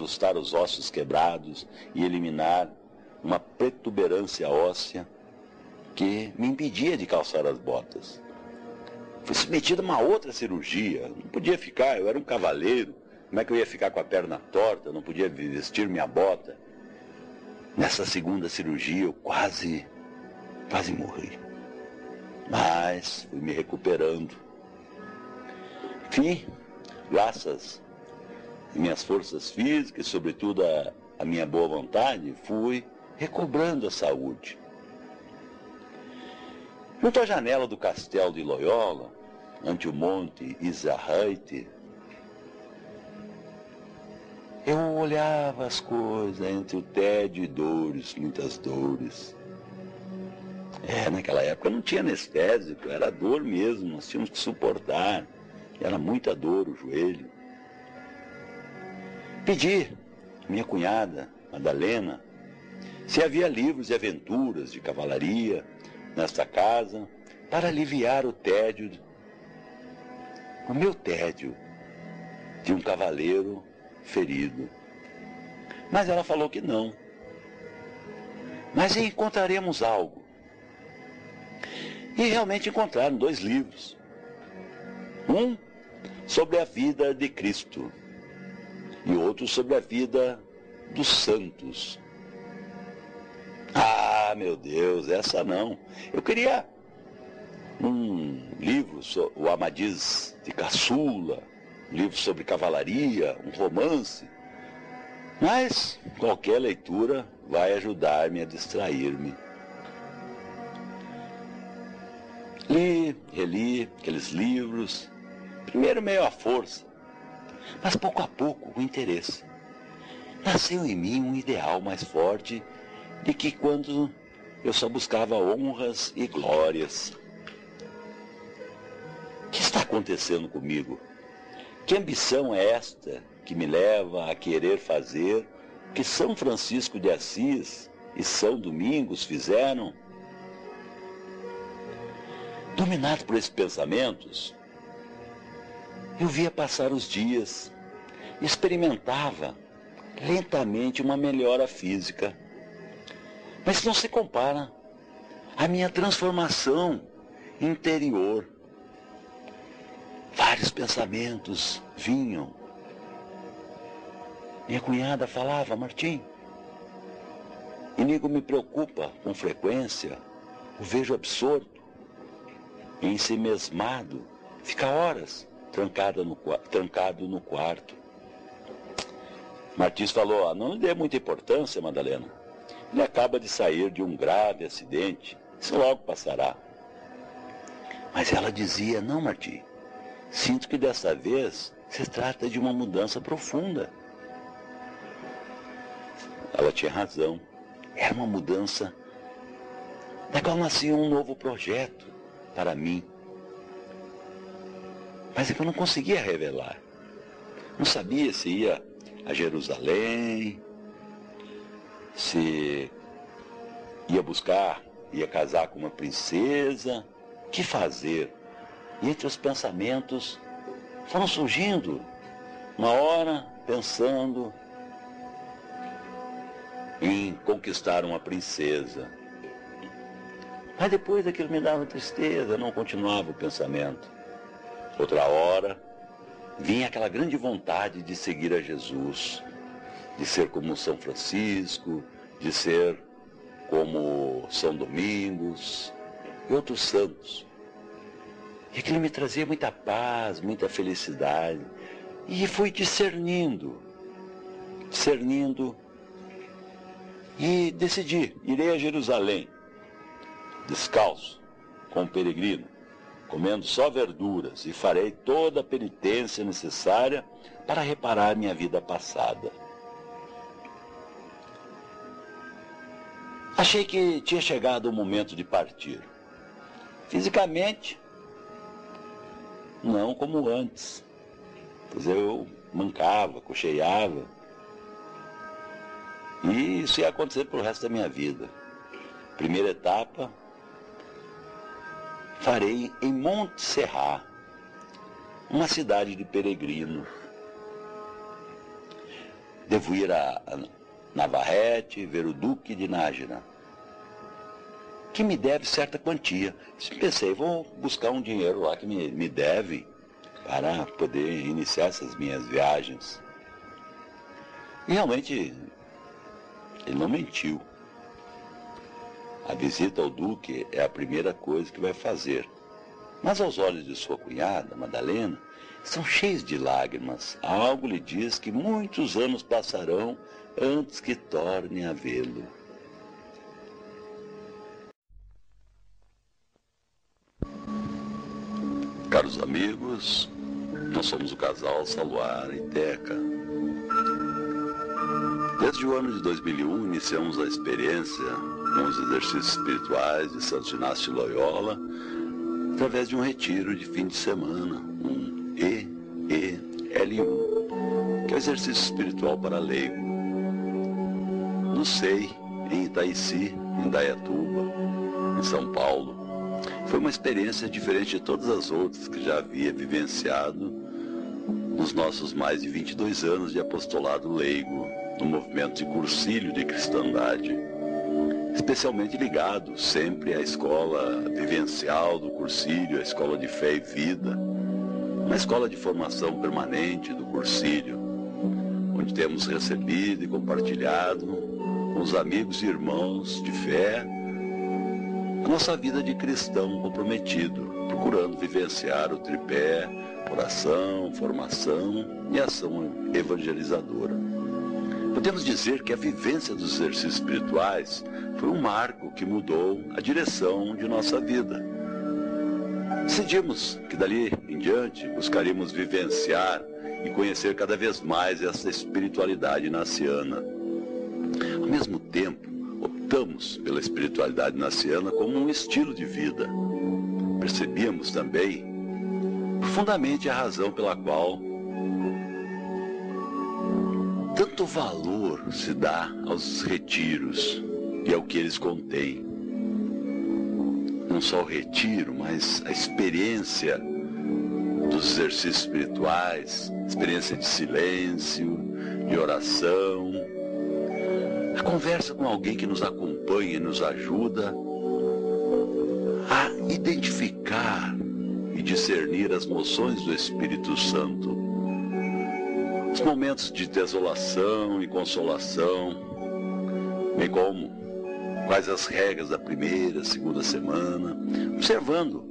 ajustar os ossos quebrados e eliminar uma protuberância óssea que me impedia de calçar as botas. Fui submetido a uma outra cirurgia, não podia ficar, eu era um cavaleiro, como é que eu ia ficar com a perna torta, não podia vestir minha bota. Nessa segunda cirurgia eu quase morri, mas fui me recuperando. Enfim, graças às minhas forças físicas e sobretudo a minha boa vontade, fui recobrando a saúde. Junto à janela do castelo de Loyola, ante o monte Izarraite, eu olhava as coisas entre o tédio e dores, muitas dores. Naquela época não tinha anestésico, era dor mesmo, nós tínhamos que suportar. Era muita dor o joelho. Pedi à minha cunhada, Madalena, se havia livros de aventuras de cavalaria nesta casa para aliviar o tédio, o meu tédio de um cavaleiro ferido. Mas ela falou que não. Mas encontraremos algo. E realmente encontraram 2 livros. Um sobre a vida de Cristo e outro sobre a vida dos santos. Ah, meu Deus, essa não. Eu queria um livro, o Amadís de Caçula, um livro sobre cavalaria, um romance. Mas qualquer leitura vai ajudar-me a distrair-me. Li, reli aqueles livros, primeiro meio à força, mas pouco a pouco o interesse. Nasceu em mim um ideal mais forte de que quando eu só buscava honras e glórias. O que está acontecendo comigo? Que ambição é esta que me leva a querer fazer o que São Francisco de Assis e São Domingos fizeram? Dominado por esses pensamentos, eu via passar os dias, experimentava lentamente uma melhora física. Mas não se compara à minha transformação interior. Vários pensamentos vinham. Minha cunhada falava: Martim, Inigo me preocupa com frequência, o vejo absorto, ensimesmado, fica horas trancado no quarto. Martins falou: não lhe dê muita importância, Madalena. Ele acaba de sair de um grave acidente, isso logo passará. Mas ela dizia: não, Martim, sinto que dessa vez se trata de uma mudança profunda. Ela tinha razão, era uma mudança da qual nascia um novo projeto para mim. Mas é que eu não conseguia revelar. Não sabia se ia a Jerusalém, se ia casar com uma princesa, o que fazer? E entre os pensamentos foram surgindo, uma hora pensando em conquistar uma princesa. Mas depois aquilo me dava tristeza, não continuava o pensamento. Outra hora, vinha aquela grande vontade de seguir a Jesus, de ser como São Francisco, de ser como São Domingos e outros santos. E aquilo me trazia muita paz, muita felicidade. E fui discernindo, e decidi: irei a Jerusalém, descalço, como peregrino, comendo só verduras, e farei toda a penitência necessária para reparar minha vida passada. Achei que tinha chegado o momento de partir. Fisicamente, não como antes, pois eu mancava, cocheava, e isso ia acontecer pelo resto da minha vida. Primeira etapa, farei em Monte Serrat, uma cidade de peregrinos. Devo ir a Navarrete ver o Duque de Nájera, que me deve certa quantia. Pensei, vou buscar um dinheiro lá que me deve para poder iniciar essas minhas viagens. E realmente, ele não mentiu. A visita ao Duque é a primeira coisa que vai fazer. Mas aos olhos de sua cunhada, Madalena, são cheios de lágrimas. Algo lhe diz que muitos anos passarão antes que torne a vê-lo. Caros amigos, nós somos o casal Saluar e Teca. Desde o ano de 2001, iniciamos a experiência com os exercícios espirituais de Santo Inácio de Loyola, através de um retiro de fim de semana, um EEL1, que é o exercício espiritual para leigo. No SEI, em Itaici, em Dayatuba, em São Paulo. Foi uma experiência diferente de todas as outras que já havia vivenciado nos nossos mais de 22 anos de apostolado leigo, no movimento de cursilho de cristandade, especialmente ligado sempre à escola vivencial do cursilho, à escola de fé e vida, uma escola de formação permanente do cursilho, onde temos recebido e compartilhado com os amigos e irmãos de fé a nossa vida de cristão comprometido, procurando vivenciar o tripé, oração, formação e ação evangelizadora. Podemos dizer que a vivência dos exercícios espirituais foi um marco que mudou a direção de nossa vida. Decidimos que dali em diante buscaríamos vivenciar e conhecer cada vez mais essa espiritualidade ignaciana. Ao mesmo tempo, optamos pela espiritualidade ignaciana como um estilo de vida. Percebíamos também profundamente a razão pela qual tanto valor se dá aos retiros e ao que eles contêm. Não só o retiro, mas a experiência dos exercícios espirituais, experiência de silêncio, de oração, a conversa com alguém que nos acompanha e nos ajuda a identificar e discernir as moções do Espírito Santo. Os momentos de desolação e consolação, bem como quais as regras da primeira, segunda semana, observando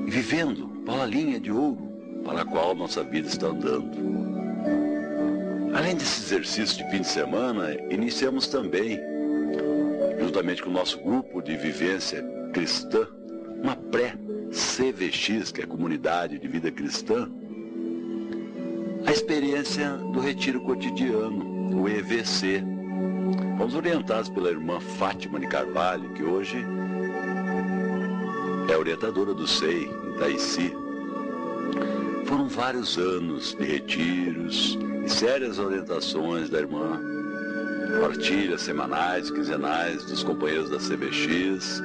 e vivendo pela linha de ouro para a qual nossa vida está andando. Além desse exercício de fim de semana, iniciamos também, juntamente com o nosso grupo de vivência cristã, uma pré-CVX, que é a Comunidade de Vida Cristã, a experiência do retiro cotidiano, o EVC. Fomos orientados pela irmã Fátima de Carvalho, que hoje é orientadora do SEI, em Itaici. Foram vários anos de retiros e sérias orientações da irmã, partilhas semanais, quinzenais dos companheiros da CVX.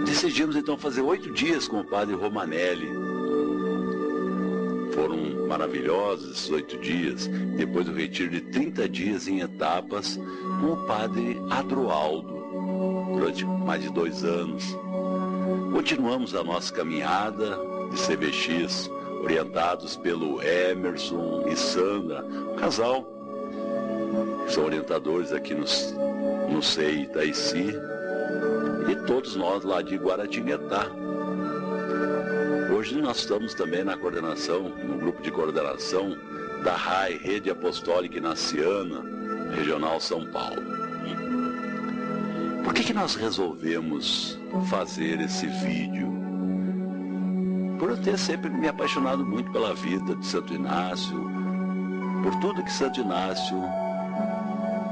Decidimos então fazer 8 dias com o padre Romanelli. Foram maravilhosos esses 8 dias, depois do retiro de 30 dias em etapas com o padre Adroaldo, durante mais de 2 anos. Continuamos a nossa caminhada de CVX, orientados pelo Emerson e Sandra, um casal que são orientadores aqui no SEI Itaici, e todos nós lá de Guaratinguetá. Hoje nós estamos também na coordenação, no grupo de coordenação da RAI, Rede Apostólica Ignaciana, Regional São Paulo. Por que nós resolvemos fazer esse vídeo? Por eu ter sempre me apaixonado muito pela vida de Santo Inácio, por tudo que Santo Inácio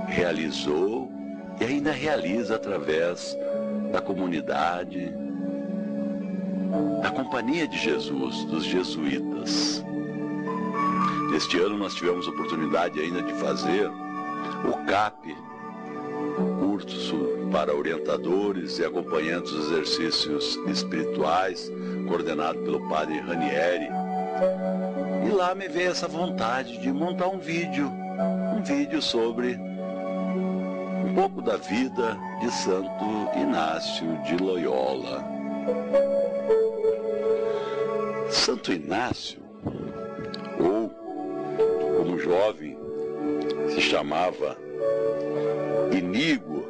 realizou e ainda realiza através da comunidade, da Companhia de Jesus, dos jesuítas. Neste ano nós tivemos a oportunidade ainda de fazer o CAP, curso para orientadores e acompanhantes dos exercícios espirituais, coordenado pelo padre Ranieri. E lá me veio essa vontade de montar um vídeo sobre um pouco da vida de Santo Inácio de Loyola. Santo Inácio, ou como jovem se chamava Inígo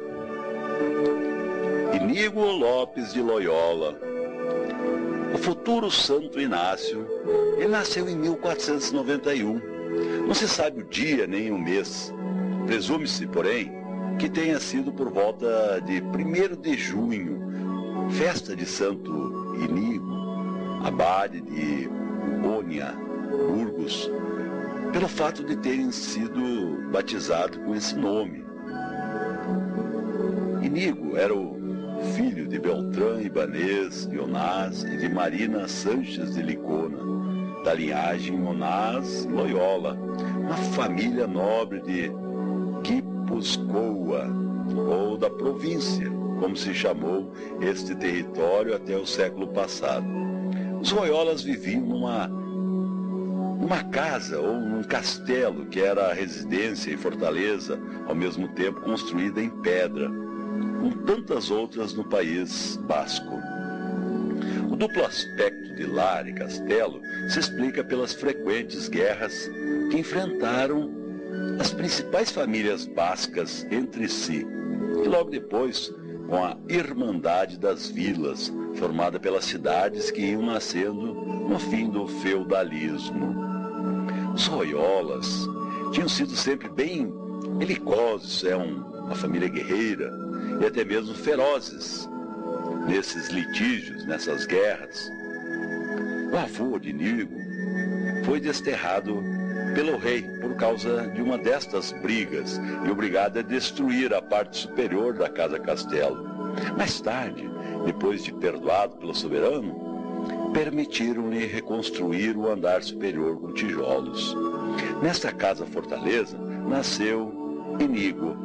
Lopes de Loyola, o futuro Santo Inácio, ele nasceu em 1491. Não se sabe o dia nem o mês. Presume-se, porém, que tenha sido por volta de 1º de junho, festa de Santo Inígo, abade de Ônia, Burgos, pelo fato de terem sido batizados com esse nome. Inígo era o filho de Beltrão Ibanez de Onás e de Marina Sanches de Licona, da linhagem Onás Loyola, uma família nobre de Guipuscoa, ou da província, como se chamou este território até o século passado. Os Loyolas viviam numa casa ou num castelo que era residência e fortaleza, ao mesmo tempo construída em pedra, com tantas outras no País Basco. O duplo aspecto de lar e castelo se explica pelas frequentes guerras que enfrentaram as principais famílias bascas entre si, e logo depois com a Irmandade das Vilas, formada pelas cidades que iam nascendo no fim do feudalismo. Os Loyolas tinham sido sempre bem belicosos, uma família guerreira, e até mesmo ferozes nesses litígios, nessas guerras. O avô de Inígo foi desterrado pelo rei por causa de uma destas brigas e obrigado a destruir a parte superior da casa castelo. Mais tarde, depois de perdoado pelo soberano, permitiram-lhe reconstruir o andar superior com tijolos. Nesta casa fortaleza nasceu Inígo.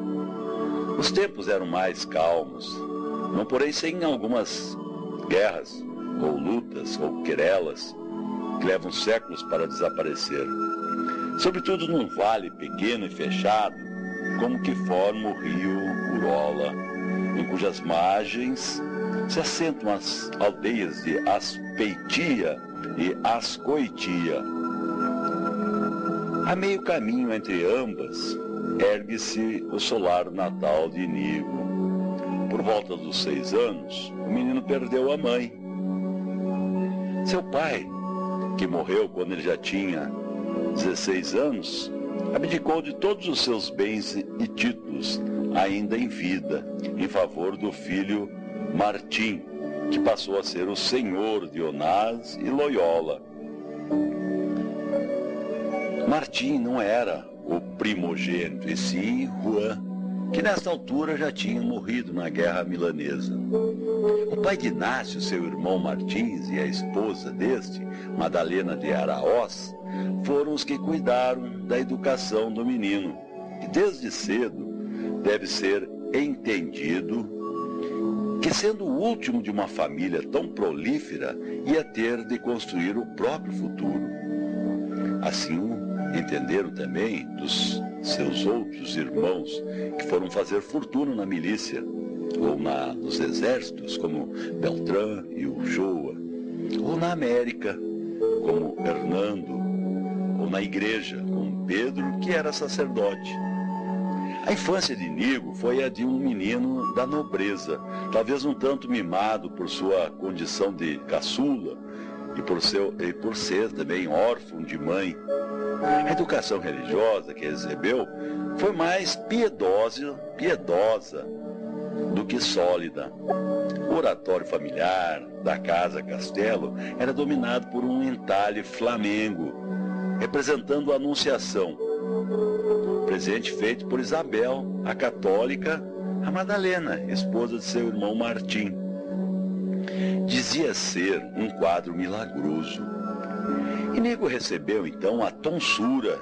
Os tempos eram mais calmos, não porém sem algumas guerras, ou lutas, ou querelas, que levam séculos para desaparecer. Sobretudo num vale pequeno e fechado, como que forma o rio Urola, em cujas margens se assentam as aldeias de Aspeitia e Ascoitia. A meio caminho entre ambas, ergue-se o solar natal de Inígo. Por volta dos 6 anos, o menino perdeu a mãe. Seu pai, que morreu quando ele já tinha 16 anos, abdicou de todos os seus bens e títulos, ainda em vida, em favor do filho Martim, que passou a ser o senhor de Onás e Loyola. Martim não era o primogênito, e sim Juan, que nesta altura já tinha morrido na Guerra Milanesa. O pai de Inácio, seu irmão Martins, e a esposa deste, Madalena de Araoz, foram os que cuidaram da educação do menino, e desde cedo deve ser entendido que, sendo o último de uma família tão prolífera, ia ter de construir o próprio futuro. Assim, entenderam também dos seus outros irmãos que foram fazer fortuna na milícia, ou nos exércitos, como Beltrán e Ulloa, ou na América, como Hernando, ou na igreja, como Pedro, que era sacerdote. A infância de Inígo foi a de um menino da nobreza, talvez um tanto mimado por sua condição de caçula e por ser também órfão de mãe. A educação religiosa que recebeu foi mais piedosa do que sólida. O oratório familiar da casa castelo era dominado por um entalhe flamengo, representando a Anunciação, presente feito por Isabel, a católica, a Madalena, esposa de seu irmão Martim. Dizia ser um quadro milagroso. Inígo recebeu então a tonsura